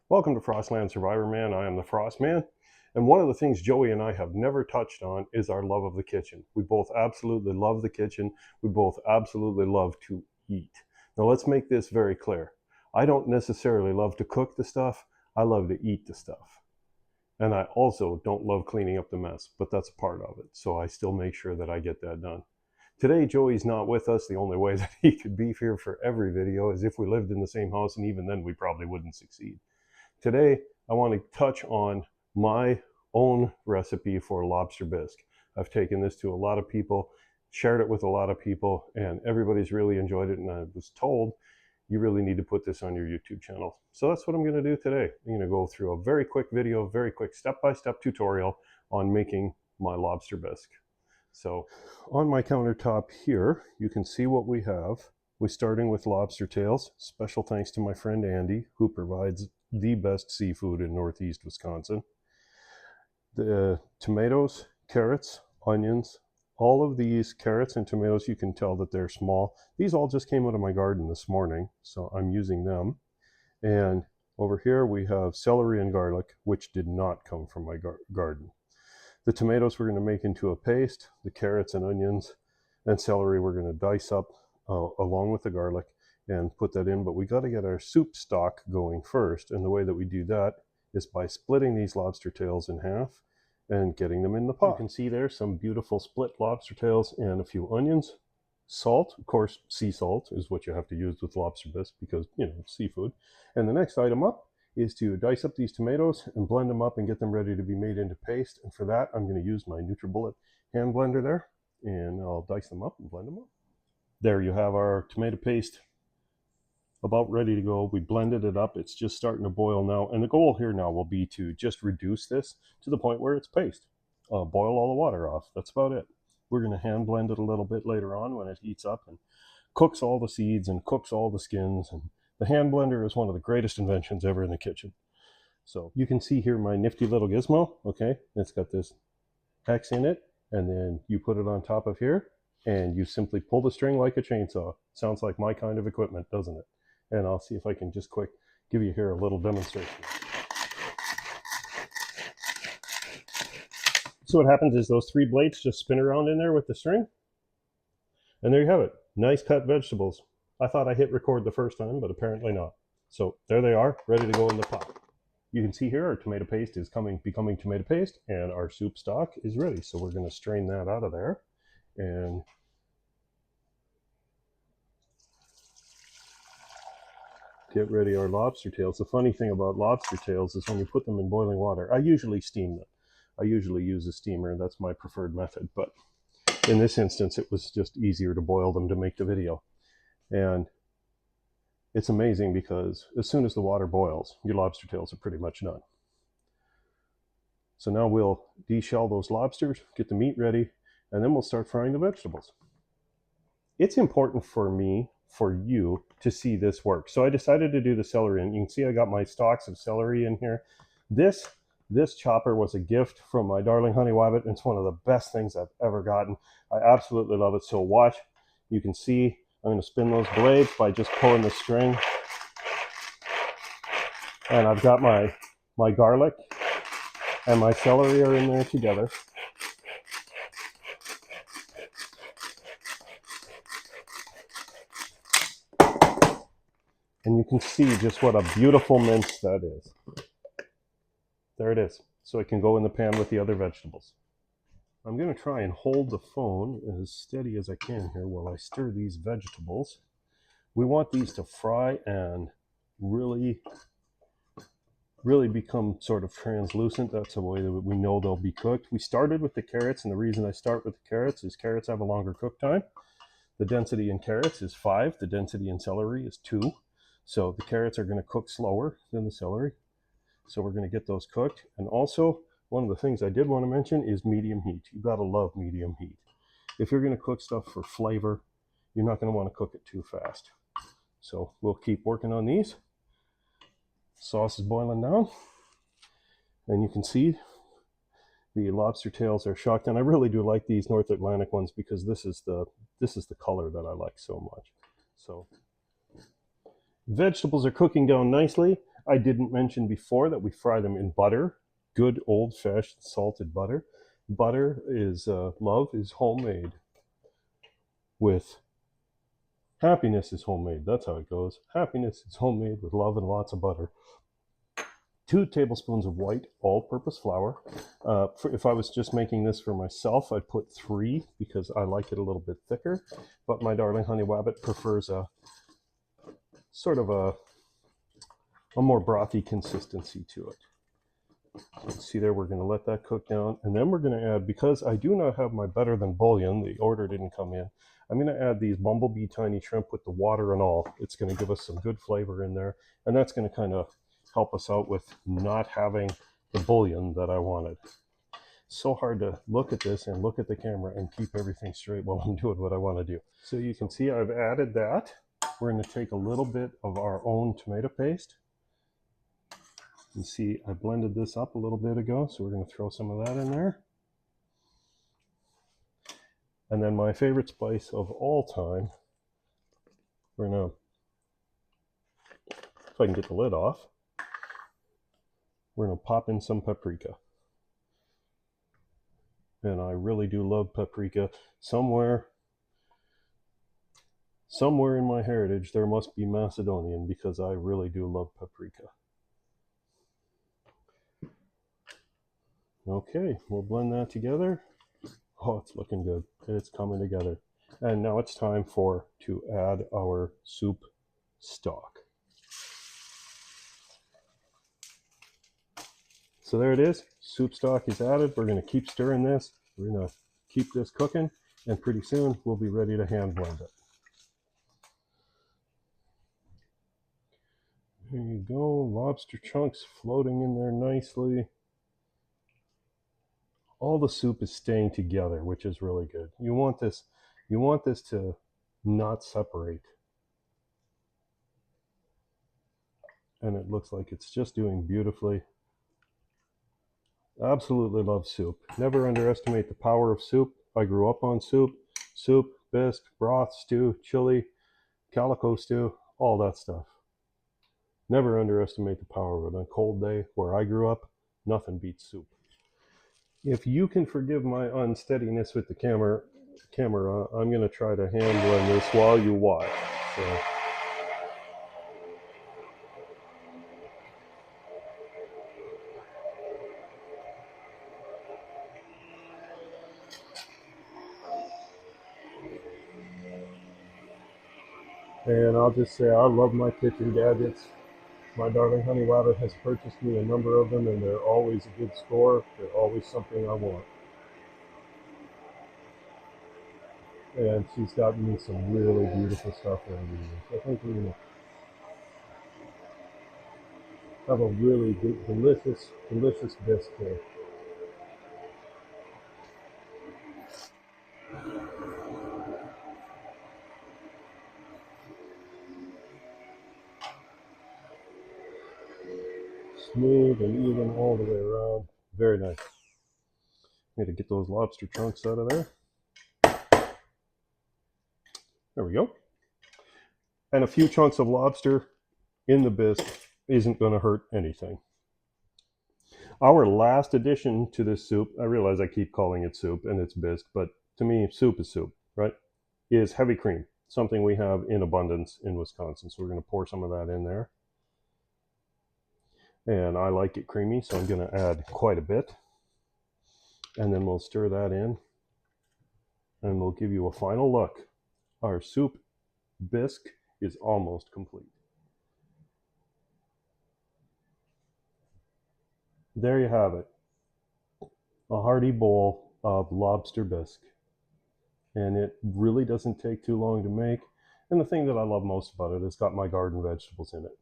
Welcome to Frostland Survivor Man. I am the Frost Man. And one of the things Joey and I have never touched on is our love of the kitchen. We both absolutely love the kitchen. We both absolutely love to eat. Now let's make this very clear. I don't necessarily love to cook the stuff. I love to eat the stuff. And I also don't love cleaning up the mess, but that's a part of it. So I still make sure that I get that done. Today, Joey's not with us. The only way that he could be here for every video is if we lived in the same house, and even then we probably wouldn't succeed. Today, I want to touch on my own recipe for lobster bisque. I've taken this to a lot of people, shared it with a lot of people, and everybody's really enjoyed it. And I was told, you really need to put this on your YouTube channel. So that's what I'm going to do today. I'm going to go through a very quick video, very quick step-by-step tutorial on making my lobster bisque. So on my countertop here, you can see what we have. We're starting with lobster tails. Special thanks to my friend Andy, who provides the best seafood in Northeast Wisconsin. The tomatoes, carrots, onions, all of these carrots and tomatoes, you can tell that they're small. These all just came out of my garden this morning, so I'm using them. And over here we have celery and garlic, which did not come from my garden. The tomatoes we're going to make into a paste. The carrots and onions and celery we're going to dice up along with the garlic and put that in. But we got to get our soup stock going first. And the way that we do that is by splitting these lobster tails in half and getting them in the pot. You can see there some beautiful split lobster tails and a few onions. Salt, of course, sea salt is what you have to use with lobster bisque because, you know, it's seafood. And the next item up is to dice up these tomatoes and blend them up and get them ready to be made into paste. And for that, I'm going to use my NutriBullet hand blender there, and I'll dice them up and blend them up. There you have our tomato paste about ready to go. We blended it up. It's just starting to boil now. And the goal here now will be to just reduce this to the point where it's paste. Boil all the water off. That's about it. We're going to hand blend it a little bit later on when it heats up and cooks all the seeds and cooks all the skins. And the hand blender is one of the greatest inventions ever in the kitchen. So you can see here my nifty little gizmo. Okay, it's got this X in it, and then you put it on top of here, and you simply pull the string like a chainsaw. Sounds like my kind of equipment, doesn't it? And I'll see if I can just quick give you here a little demonstration. So what happens is those three blades just spin around in there with the string. And there you have it. Nice cut vegetables. I thought I hit record the first time, but apparently not. So there they are, ready to go in the pot. You can see here our tomato paste is becoming tomato paste, and our soup stock is ready. So we're going to strain that out of there and get ready our lobster tails. The funny thing about lobster tails is when you put them in boiling water, I usually steam them. I usually use a steamer. That's my preferred method. But in this instance, it was just easier to boil them to make the video. And it's amazing because as soon as the water boils, your lobster tails are pretty much done. So now we'll deshell those lobsters, get the meat ready, and then we'll start frying the vegetables. It's important for me, for you, to see this work. So I decided to do the celery, and you can see I got my stalks of celery in here. This chopper was a gift from my darling honey wabbit, and it's one of the best things I've ever gotten. I absolutely love it. So watch, you can see I'm going to spin those blades by just pulling the string. And I've got my garlic and my celery are in there together. And you can see just what a beautiful mince that is. There it is. So it can go in the pan with the other vegetables. I'm going to try and hold the phone as steady as I can here while I stir these vegetables. We want these to fry and really become sort of translucent. That's the way that we know they'll be cooked. We started with the carrots, and the reason I start with the carrots is carrots have a longer cook time. The density in carrots is 5. The density in celery is 2. So the carrots are going to cook slower than the celery. So we're going to get those cooked. And also, one of the things I did want to mention is medium heat. You've got to love medium heat. If you're going to cook stuff for flavor, you're not going to want to cook it too fast. So we'll keep working on these. Sauce is boiling down. And you can see the lobster tails are shocked. And I really do like these North Atlantic ones because this is the color that I like so much. So vegetables are cooking down nicely. I didn't mention before that we fry them in butter, good old-fashioned salted butter. Butter is love is homemade with happiness is homemade. That's how it goes. Happiness is homemade with love and lots of butter. 2 tablespoons of white all-purpose flour. If I was just making this for myself, I'd put 3 because I like it a little bit thicker. But my darling honey wabbit prefers a sort of a more brothy consistency to it. See there, we're going to let that cook down, and then we're going to add, because I do not have my better than bouillon, the order didn't come in, I'm going to add these bumblebee tiny shrimp with the water and all. It's going to give us some good flavor in there, and that's going to kind of help us out with not having the bouillon that I wanted. So hard to look at this and look at the camera and keep everything straight while I'm doing what I want to do. So you can see I've added that. We're going to take a little bit of our own tomato paste. You see, I blended this up a little bit ago, so we're going to throw some of that in there. And then my favorite spice of all time, we're going to, if I can get the lid off, we're going to pop in some paprika. And I really do love paprika. Somewhere in my heritage, there must be Macedonian, because I really do love paprika. Okay, we'll blend that together. Oh, it's looking good. It's coming together. And now it's time to add our soup stock. So there it is. Soup stock is added. We're going to keep stirring this. We're going to keep this cooking, and pretty soon we'll be ready to hand blend it. There you go. Lobster chunks floating in there nicely. All the soup is staying together, which is really good. You want this to not separate. And it looks like it's just doing beautifully. Absolutely love soup. Never underestimate the power of soup. I grew up on soup. Soup, bisque, broth, stew, chili, calico stew, all that stuff. Never underestimate the power of it. On a cold day where I grew up, nothing beats soup. If you can forgive my unsteadiness with the camera, I'm going to try to hand blend this while you watch. So. And I'll just say I love my kitchen gadgets. My darling honey wabbit has purchased me a number of them, and they're always a good score. They're always something I want. And she's gotten me some really beautiful stuff over the years. I think we're going to have a really good, delicious bisque here. Smooth and even all the way around. Very nice. Need to get those lobster chunks out of there. There we go. And a few chunks of lobster in the bisque isn't going to hurt anything. Our last addition to this soup, I realize I keep calling it soup and it's bisque, but to me, soup is soup, right? Is heavy cream, something we have in abundance in Wisconsin. So we're going to pour some of that in there. And I like it creamy, so I'm going to add quite a bit. And then we'll stir that in. And we'll give you a final look. Our soup bisque is almost complete. There you have it. A hearty bowl of lobster bisque. And it really doesn't take too long to make. And the thing that I love most about it, it's got my garden vegetables in it.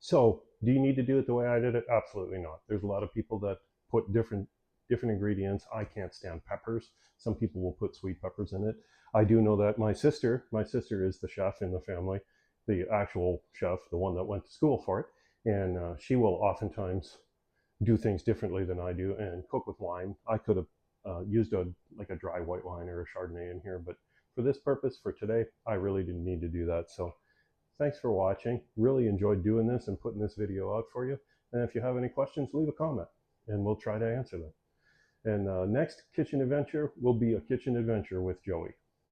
So, do you need to do it the way I did it? Absolutely not. There's a lot of people that put different ingredients. I can't stand peppers. Some people will put sweet peppers in it. I do know that my sister is the chef in the family, the actual chef, the one that went to school for it. And she will oftentimes do things differently than I do and cook with wine. I could have used a dry white wine or a Chardonnay in here, but for this purpose, for today, I really didn't need to do that. So Thanks for watching. Really enjoyed doing this and putting this video out for you. And if you have any questions, leave a comment and we'll try to answer them. And next kitchen adventure will be a kitchen adventure with Joey.